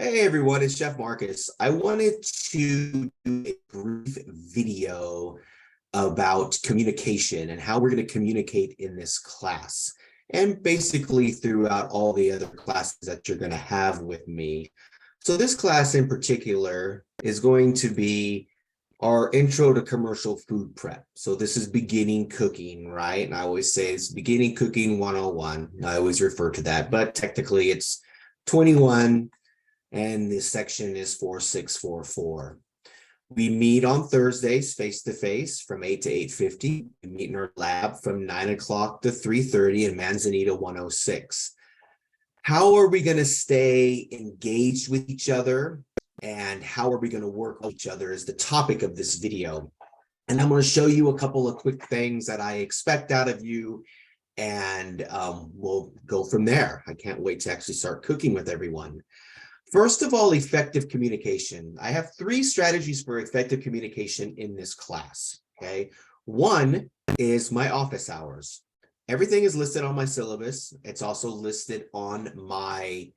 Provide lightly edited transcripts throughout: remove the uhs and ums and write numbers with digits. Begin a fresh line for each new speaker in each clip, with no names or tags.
Hey everyone, it's Chef Marcus. I wanted to do a brief video about communication and how we're going to communicate in this class, and basically throughout all the other classes that you're going to have with me. So this class in particular is going to be our intro to commercial food prep. So this is beginning cooking, right? And I always say it's beginning cooking 101. I always refer to that, but technically it's 21. And this section is 4644. We meet on Thursdays face-to-face from 8 to 8:50. We meet in our lab from 9 o'clock to 3:30 in Manzanita 106. How are we going to stay engaged with each other, and how are we going to work with each other is the topic of this video. And I'm going to show you a couple of quick things that I expect out of you, and we'll go from there. I can't wait to actually start cooking with everyone. First of all, effective communication. I have 3 strategies for effective communication in this class, okay? One is my office hours. Everything is listed on my syllabus. It's also listed on my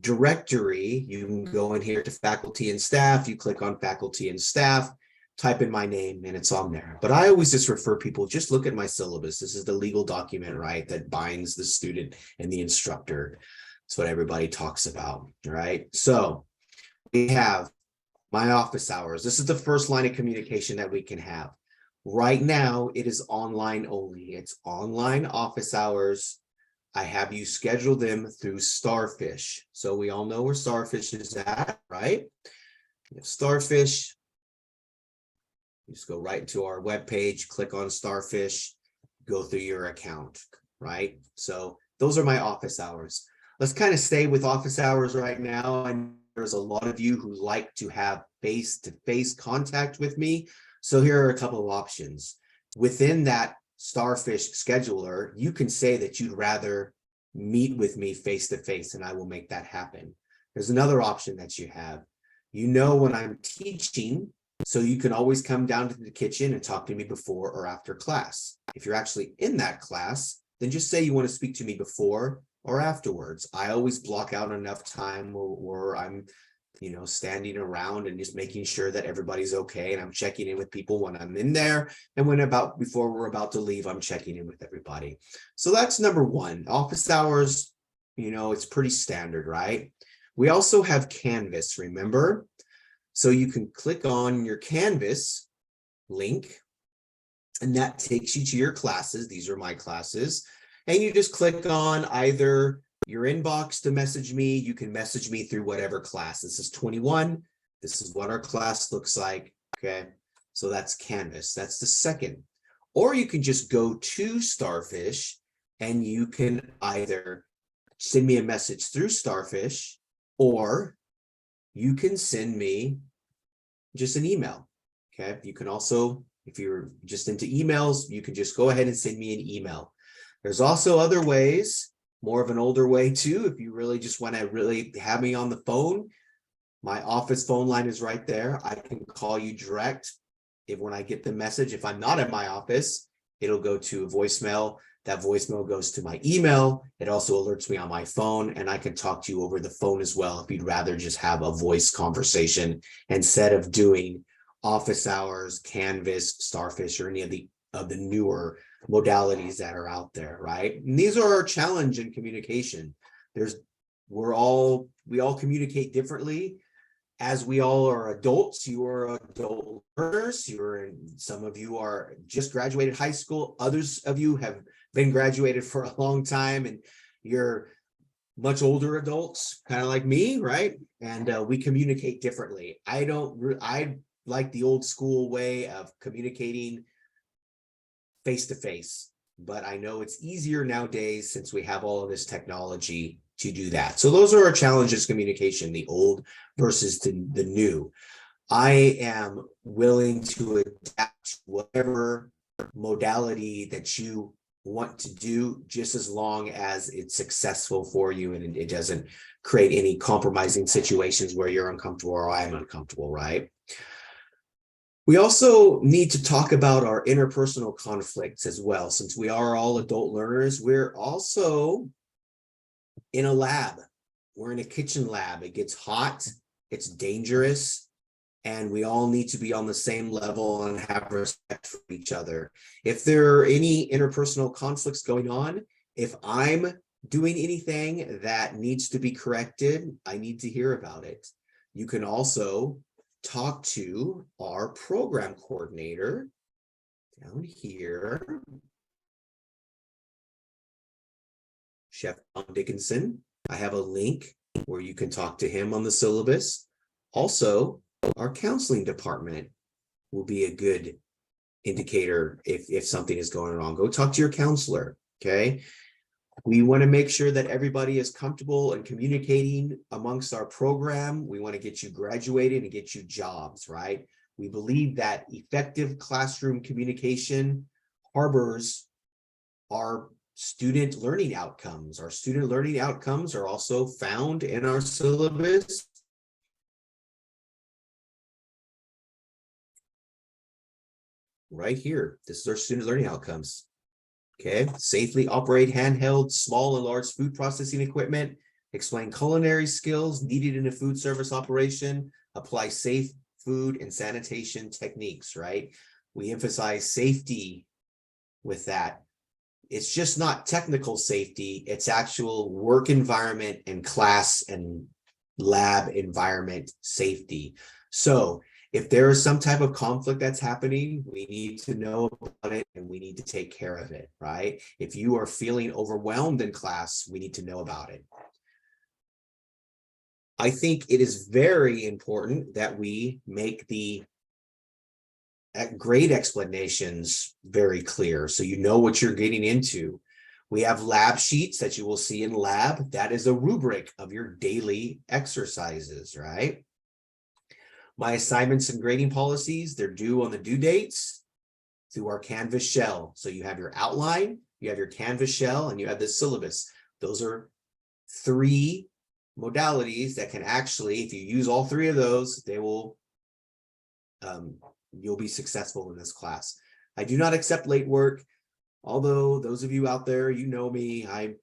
directory. You can go in here to faculty and staff. You click on faculty and staff, type in my name, and it's on there. But I always just refer people, just look at my syllabus. This is the legal document, right, that binds the student and the instructor. That's what everybody talks about, right? So we have my office hours. This is the first line of communication that we can have. Right now, it is online only. It's online office hours. I have you schedule them through Starfish. So we all know where Starfish is at, right? Starfish, you just go right into our webpage, click on Starfish, go through your account, right? So those are my office hours. Let's kind of stay with office hours right now. And there's a lot of you who like to have face-to-face contact with me. So here are a couple of options. Within that Starfish scheduler, you can say that you'd rather meet with me face-to-face, and I will make that happen. There's another option that you have. You know when I'm teaching, so you can always come down to the kitchen and talk to me before or after class. If you're actually in that class, then just say you want to speak to me before or afterwards. I always block out enough time where I'm, standing around and just making sure that everybody's okay. And I'm checking in with people when I'm in there. And before we're about to leave, I'm checking in with everybody. So that's number one. Office hours, it's pretty standard, right? We also have Canvas, remember? So you can click on your Canvas link, and that takes you to your classes. These are my classes. And you just click on either your inbox to message me. You can message me through whatever class. This is 21. This is what our class looks like. Okay. So that's Canvas. That's the second. Or you can just go to Starfish and you can either send me a message through Starfish, or you can send me just an email. Okay. You can also, if you're just into emails, you can just go ahead and send me an email. There's also other ways, more of an older way too. If you really just want to really have me on the phone, my office phone line is right there. I can call you direct. When I get the message, if I'm not at my office, it'll go to a voicemail. That voicemail goes to my email. It also alerts me on my phone, and I can talk to you over the phone as well if you'd rather just have a voice conversation instead of doing office hours, Canvas, Starfish, or any of the newer modalities that are out there, right? And these are our challenge in communication. We all communicate differently. As we all are adults, you are adult learners. Some of you are just graduated high school. Others of you have been graduated for a long time, and you're much older adults, kind of like me, right? And we communicate differently. I like the old school way of communicating face-to-face, but I know it's easier nowadays since we have all of this technology to do that. So those are our challenges, communication, the old versus the new. I am willing to adapt whatever modality that you want to do, just as long as it's successful for you and it doesn't create any compromising situations where you're uncomfortable or I'm uncomfortable, right? We also need to talk about our interpersonal conflicts as well. Since we are all adult learners, we're also in a lab. we're in a kitchen lab. It gets hot, it's dangerous, and we all need to be on the same level and have respect for each other. If there are any interpersonal conflicts going on, if I'm doing anything that needs to be corrected, I need to hear about it. You can also talk to our program coordinator down here, Chef Tom Dickinson. I have a link where you can talk to him on the syllabus. Also, our counseling department will be a good indicator if something is going wrong. Go talk to your counselor, okay? We want to make sure that everybody is comfortable and communicating amongst our program. We want to get you graduated and get you jobs, right? We believe that effective classroom communication harbors our student learning outcomes. Our student learning outcomes are also found in our syllabus. Right here, this is our student learning outcomes. Okay, safely operate handheld, small and large food processing equipment, explain culinary skills needed in a food service operation, apply safe food and sanitation techniques, right? We emphasize safety with that. It's just not technical safety, it's actual work environment and class and lab environment safety. So if there is some type of conflict that's happening, we need to know about it and we need to take care of it, right? If you are feeling overwhelmed in class, we need to know about it. I think it is very important that we make the grade explanations very clear so you know what you're getting into. We have lab sheets that you will see in lab. That is a rubric of your daily exercises, right? My assignments and grading policies, they're due on the due dates through our Canvas shell. So you have your outline, you have your Canvas shell, and you have the syllabus. Those are 3 modalities that can actually, if you use all 3 of those, they will, you'll be successful in this class. I do not accept late work. Although those of you out there, you know me, I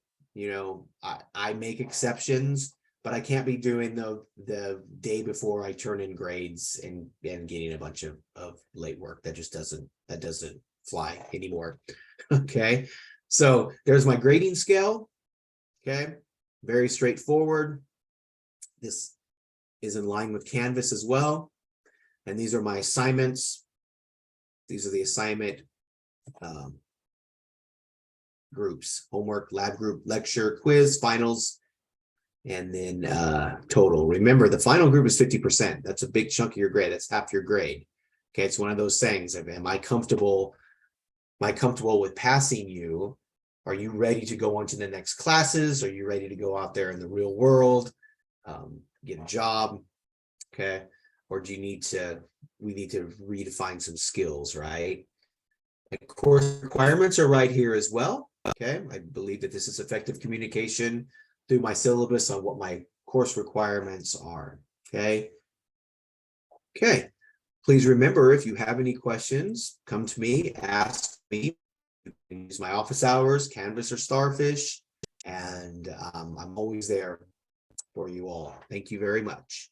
make exceptions. But I can't be doing the day before I turn in grades and getting a bunch of late work. That just doesn't fly anymore. Okay, so there's my grading scale. Okay, very straightforward. This is in line with Canvas as well. And these are my assignments. These are the assignment groups: homework, lab group, lecture, quiz, finals, and then total. Remember, the final group is 50%. That's a big chunk of your grade. That's half your grade. Okay, it's one of those things. Am I comfortable with passing you? Are you ready to go on to the next classes? Are you ready to go out there in the real world, get a job? Okay, or do you need to? We need to redefine some skills, right? And course requirements are right here as well. Okay, I believe that this is effective communication through my syllabus on what my course requirements are. Okay. Please remember, if you have any questions, come to me, ask me. You can use my office hours, Canvas or Starfish, and I'm always there for you all. Thank you very much.